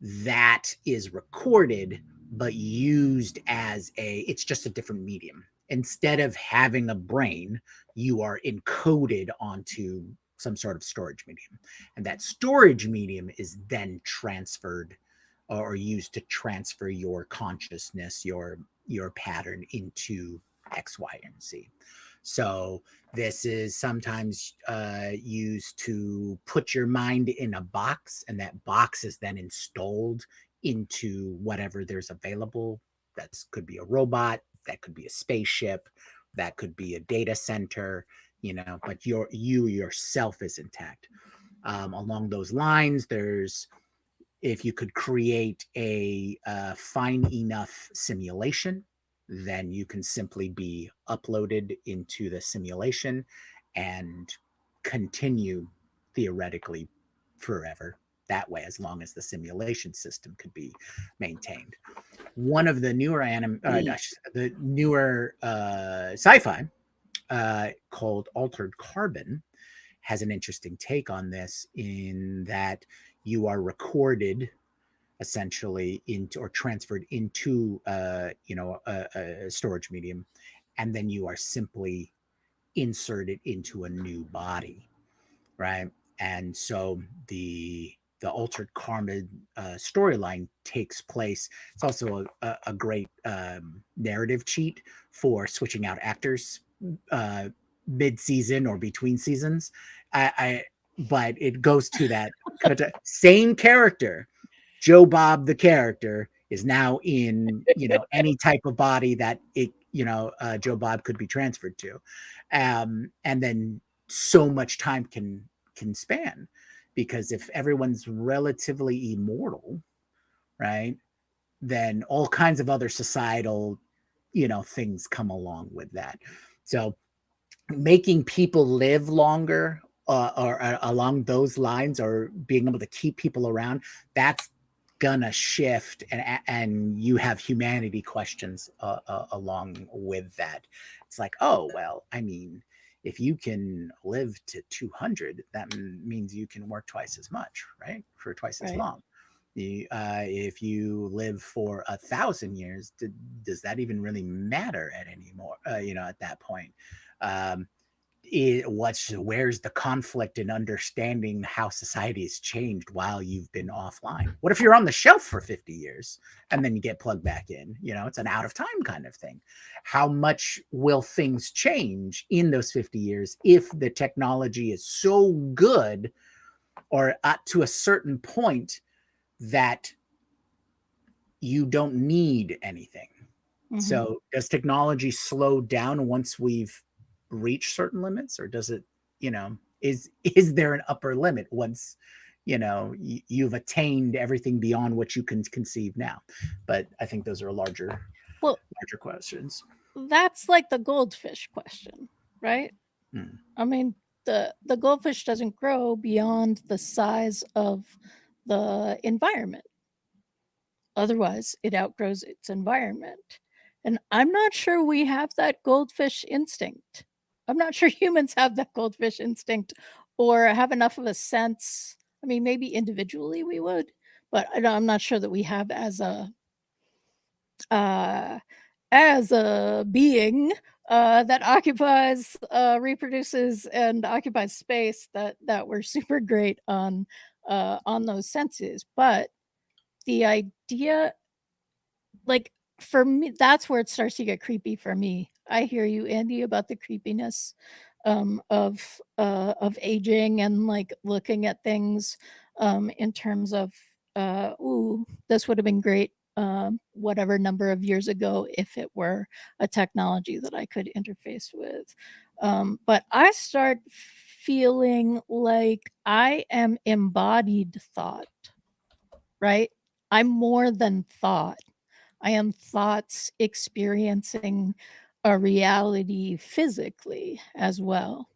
that is recorded but used as it's just a different medium. Instead of having a brain, you are encoded onto some sort of storage medium, and that storage medium is then transferred or used to transfer your consciousness, your pattern into X, Y, and Z. So this is sometimes used to put your mind in a box, and that box is then installed into whatever there's available. That could be a robot, that could be a spaceship, that could be a data center, but you yourself is intact. Along those lines, there's if you could create a fine enough simulation, then you can simply be uploaded into the simulation and continue theoretically forever that way, as long as the simulation system could be maintained. One of the newer sci-fi called Altered Carbon has an interesting take on this, in that you are recorded essentially into or transferred into a storage medium, and then you are simply inserted into a new body, right? And so the Altered Carbon storyline takes place. It's also a great narrative cheat for switching out actors uh, mid-season or between seasons. I But it goes to that same character. Joe Bob, the character, is now in any type of body that Joe Bob could be transferred to, and then so much time can span, because if everyone's relatively immortal, right, then all kinds of other societal things come along with that. So making people live longer, or along those lines, or being able to keep people around, that's gonna shift, and you have humanity questions along with that. It's like, oh well, I mean, if you can live to 200, that means you can work twice as much, right, for twice as Right. long. If you live for 1,000 years, does that even really matter at anymore? At that point, um, where's the conflict in understanding how society has changed while you've been offline? What if you're on the shelf for 50 years and then you get plugged back in? It's an out of time kind of thing. How much will things change in those 50 years if the technology is so good, or to a certain point, that you don't need anything. Mhm. So does technology slow down once we've reached certain limits, or does it, is there an upper limit once, you've attained everything beyond what you can conceive now? But I think those are Well, larger questions. that's like the goldfish question, right? Hmm. I mean, the goldfish doesn't grow beyond the size of the environment. Otherwise, it outgrows its environment. And I'm not sure we have that goldfish instinct. I'm not sure humans have that goldfish instinct or have enough of a sense. I mean, maybe individually we would, but I'm not sure that we have uh, as a being that occupies, reproduces, and occupies space that we're super great on those senses. But the idea, like, for me, that's where it starts to get creepy for me. I hear you, Andy, about the creepiness of aging and like looking at things in terms of ooh, this would have been great whatever number of years ago if it were a technology that I could interface with. But I start feeling like I am embodied thought, right? I'm more than thought. I am thoughts experiencing a reality physically as well.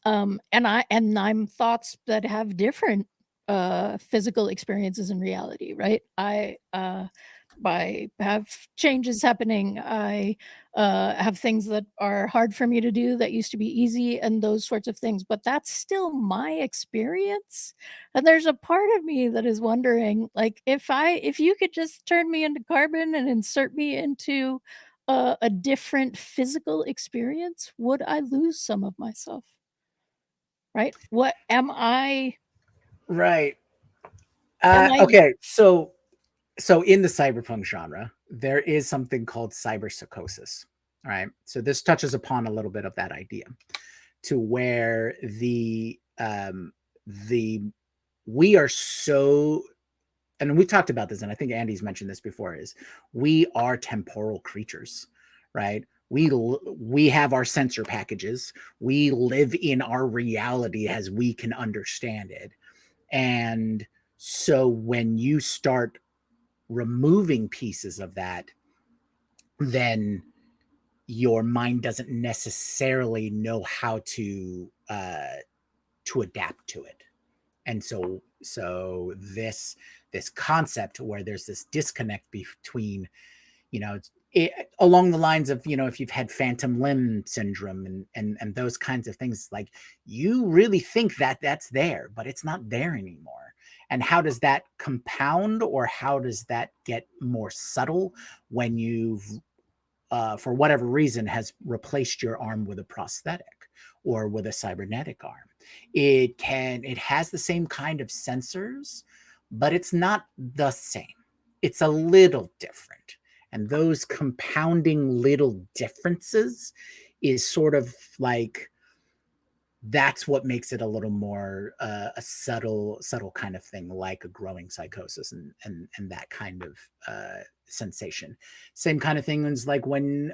And I'm thoughts that have different physical experiences in reality, right? I have changes happening. I have things that are hard for me to do that used to be easy, and those sorts of things. But that's still my experience. And there's a part of me that is wondering, like, if you could just turn me into carbon and insert me into a different physical experience, would I lose some of myself? Right? What am I? Right. Am I? Okay. So in the cyberpunk genre, there is something called cyberpsychosis. Right. So this touches upon a little bit of that idea, to where the we are so, and we talked about this, and I think Andy's mentioned this before, is we are temporal creatures, right? We have our sensor packages. We live in our reality as we can understand it. And so when you start removing pieces of that, then your mind doesn't necessarily know how to adapt to it. And so this concept where there's this disconnect between, along the lines of, if you've had phantom limb syndrome and those kinds of things, like, you really think that that's there, but it's not there anymore. And how does that compound, or how does that get more subtle when you've for whatever reason, has replaced your arm with a prosthetic or with a cybernetic arm? It has the same kind of sensors, but it's not the same. It's a little different. And those compounding little differences is sort of like, that's what makes it a little more a subtle kind of thing, like a growing psychosis and that kind of sensation. Same kind of thing is like when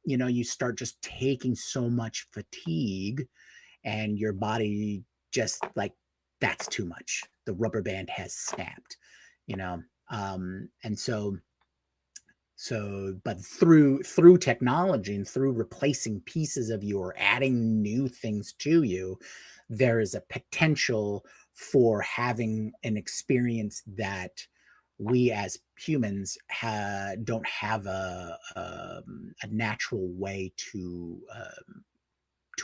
you start just taking so much fatigue, and your body just like, that's too much. The rubber band has snapped, you know. And but through technology and through replacing pieces of you or adding new things to you, there is a potential for having an experience that we as humans don't have a natural way to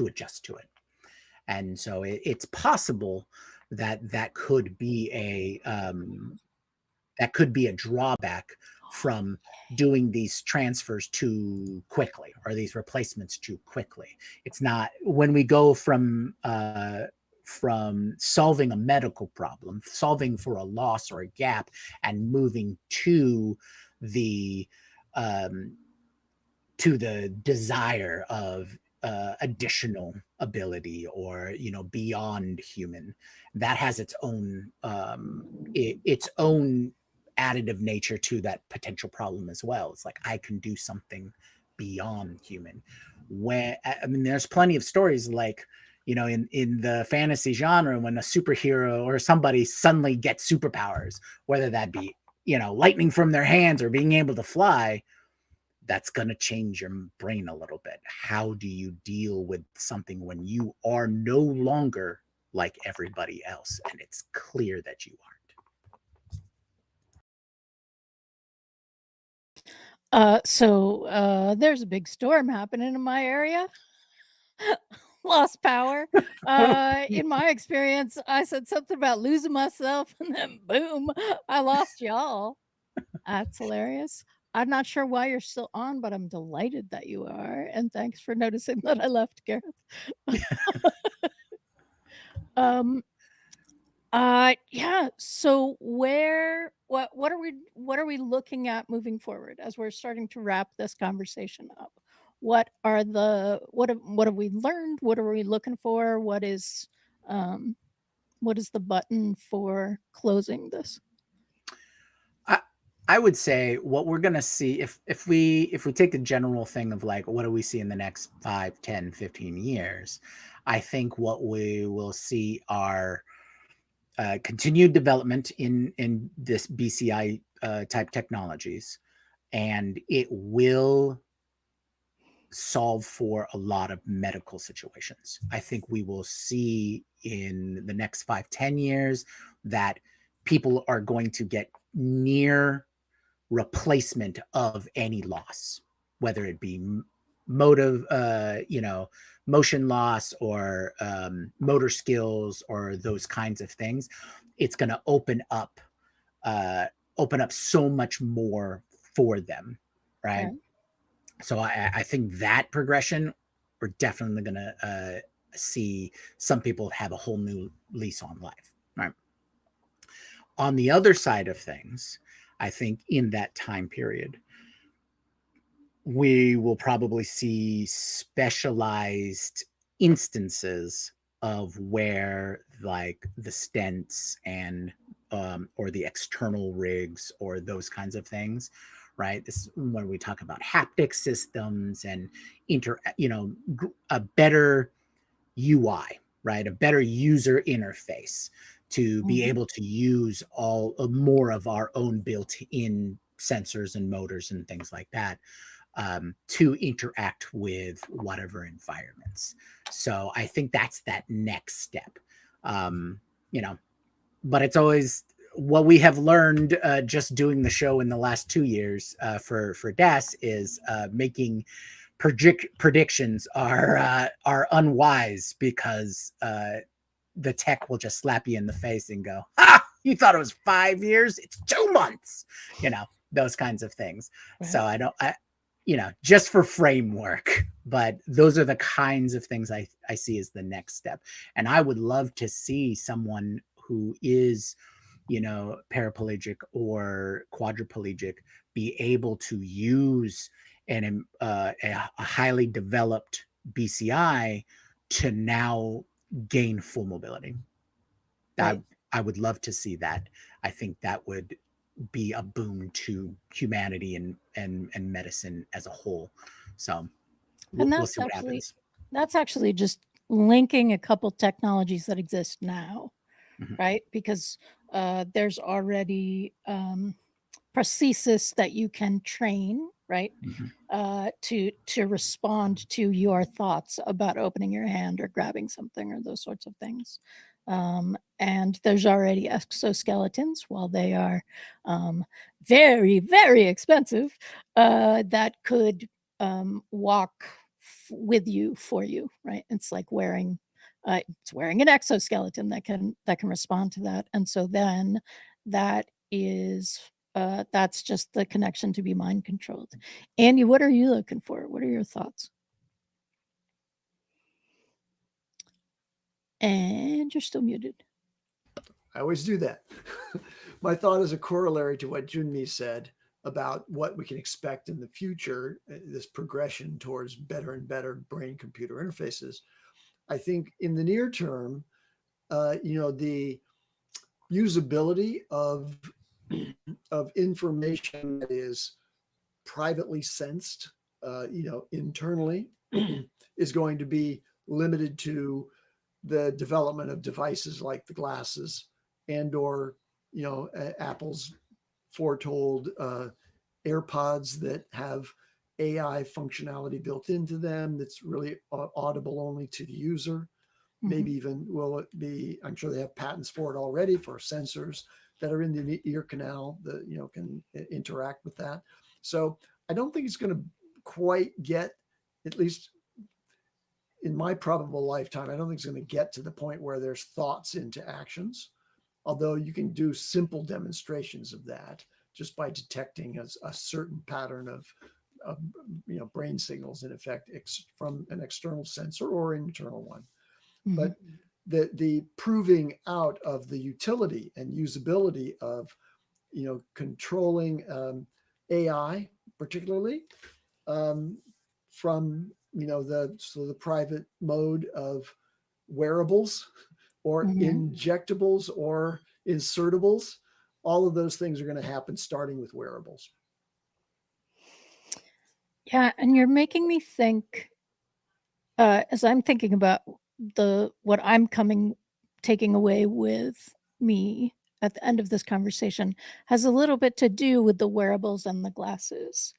adjust to it. And so it's possible that that could be a drawback from doing these transfers too quickly, or these replacements too quickly. It's not, when we go from solving a medical problem, solving for a loss or a gap, and moving the um, to the desire of additional ability, or beyond human, that has its own additive nature to that potential problem as well. It's like I can do something beyond human. When I mean, there's plenty of stories like, in the fantasy genre, when a superhero or somebody suddenly gets superpowers, whether that be, lightning from their hands or being able to fly, that's going to change your brain a little bit. How do you deal with something when you are no longer like everybody else and it's clear that you aren't? There's a big storm happening in my area. Lost power. In my experience, I said something about losing myself, and then boom, I lost y'all. That's hilarious. I'm not sure why you're still on, but I'm delighted that you are, and thanks for noticing that I left, Gareth. Yeah. So what are we looking at moving forward as we're starting to wrap this conversation up? What have we learned? What are we looking for? What is the button for closing this? I would say what we're going to see, if we take the general thing of like, what do we see in the next 5, 10, 15 years? I think what we will see are continued development in this BCI type technologies, and it will solve for a lot of medical situations. I think we will see in the next 5, 10 years that people are going to get near replacement of any loss, whether it be motive, motion loss, or motor skills, or those kinds of things. It's going to open up so much more for them, right? So I think that progression, we're definitely going to see some people have a whole new lease on life, right? On the other side of things, I think in that time period, we will probably see specialized instances of where like the stents and or the external rigs or those kinds of things, right? This is when we talk about haptic systems and a better UI, right? A better user interface to be able to use more of our own built-in sensors and motors and things like that to interact with whatever environments. So I think that's that next step. But it's always what we have learned just doing the show in the last 2 years for DAS is making predictions are unwise, because the tech will just slap you in the face and go, you thought it was 5 years, it's 2 months, those kinds of things. Right. So just for framework, but those are the kinds of things I see as the next step. And I would love to see someone who is paraplegic or quadriplegic be able to use a highly developed BCI to now gain full mobility. Right. I would love to see that. I think that would be a boon to humanity and medicine as a whole. So we'll see what happens. That's actually just linking a couple technologies that exist now, right? Because there's already prosthesis that you can train, right? To respond to your thoughts about opening your hand or grabbing something or those sorts of things. And there's already exoskeletons, while they are very, very expensive, that could walk with you, for you, right? It's like wearing an exoskeleton that can respond to that. And so then that is that's just the connection to be mind controlled. Andy, what are you looking for? What are your thoughts? And you're still muted. I always do that. My thought is a corollary to what Jyunmi said about what we can expect in the future, this progression towards better and better brain-computer interfaces. I think in the near term, the usability of of information that is privately sensed, internally, is going to be limited to the development of devices like the glasses and or Apple's foretold AirPods that have AI functionality built into them that's really audible only to the user. Maybe even will it be, I'm sure they have patents for it already, for sensors that are in the ear canal that can interact with that. So I don't think it's going to quite get, at least in my probable lifetime, I don't think it's going to get to the point where there's thoughts into actions. Although you can do simple demonstrations of that just by detecting a certain pattern of brain signals, in effect, from an external sensor or an internal one. But the proving out of the utility and usability of controlling AI, particularly from the private mode of wearables or injectables or insertables, all of those things are going to happen starting with wearables. Yeah, and you're making me think, as I'm thinking about what I'm taking away with me at the end of this conversation, has a little bit to do with the wearables and the glasses,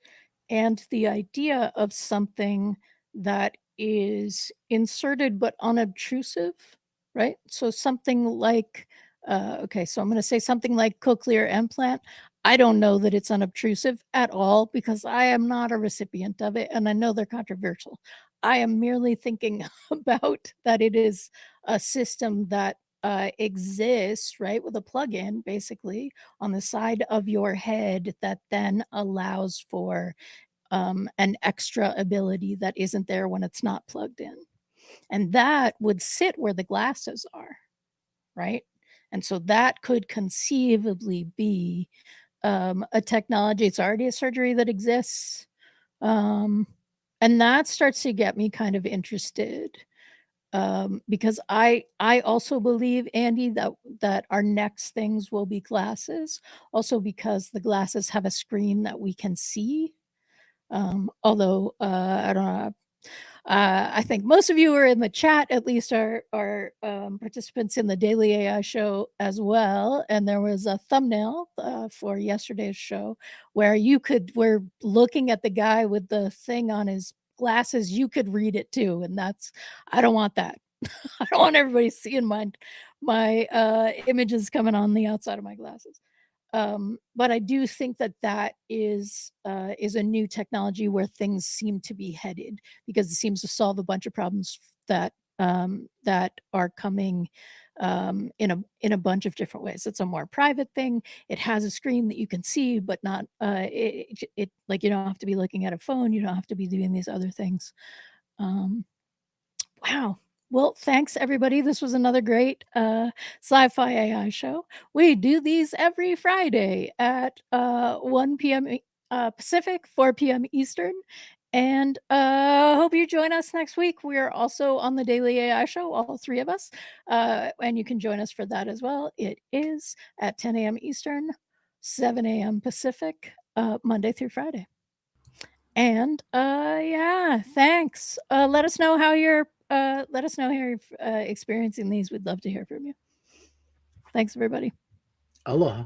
and the idea of something that is inserted but unobtrusive, right? So something like, so I'm going to say something like cochlear implant. I don't know that it's unobtrusive at all because I am not a recipient of it, and I know they're controversial. I am merely thinking about that it is a system that exists, right, with a plug-in basically on the side of your head that then allows for an extra ability that isn't there when it's not plugged in. And that would sit where the glasses are, right? And so that could conceivably be a technology. It's already a surgery that exists. And that starts to get me kind of interested. Because I also believe, Andy, that our next things will be glasses. Also because the glasses have a screen that we can see. Although I don't know. I think most of you are in the chat, at least are participants in the Daily AI show as well. And there was a thumbnail for yesterday's show where we're looking at the guy with the thing on his glasses. You could read it too, and I don't want that. I don't want everybody seeing my images coming on the outside of my glasses. But I do think that is a new technology where things seem to be headed because it seems to solve a bunch of problems that are coming in a bunch of different ways. It's a more private thing. It has a screen that you can see, but not it like you don't have to be looking at a phone. You don't have to be doing these other things. Wow. Well, thanks everybody. This was another great sci-fi AI show. We do these every Friday at 1 p.m. Pacific, 4 p.m. Eastern. And hope you join us next week. We are also on the Daily AI show, all three of us. And you can join us for that as well. It is at 10 a.m. Eastern, 7 a.m. Pacific, Monday through Friday. And yeah, thanks. Let us know how you're experiencing these. We'd love to hear from you. Thanks, everybody. Aloha.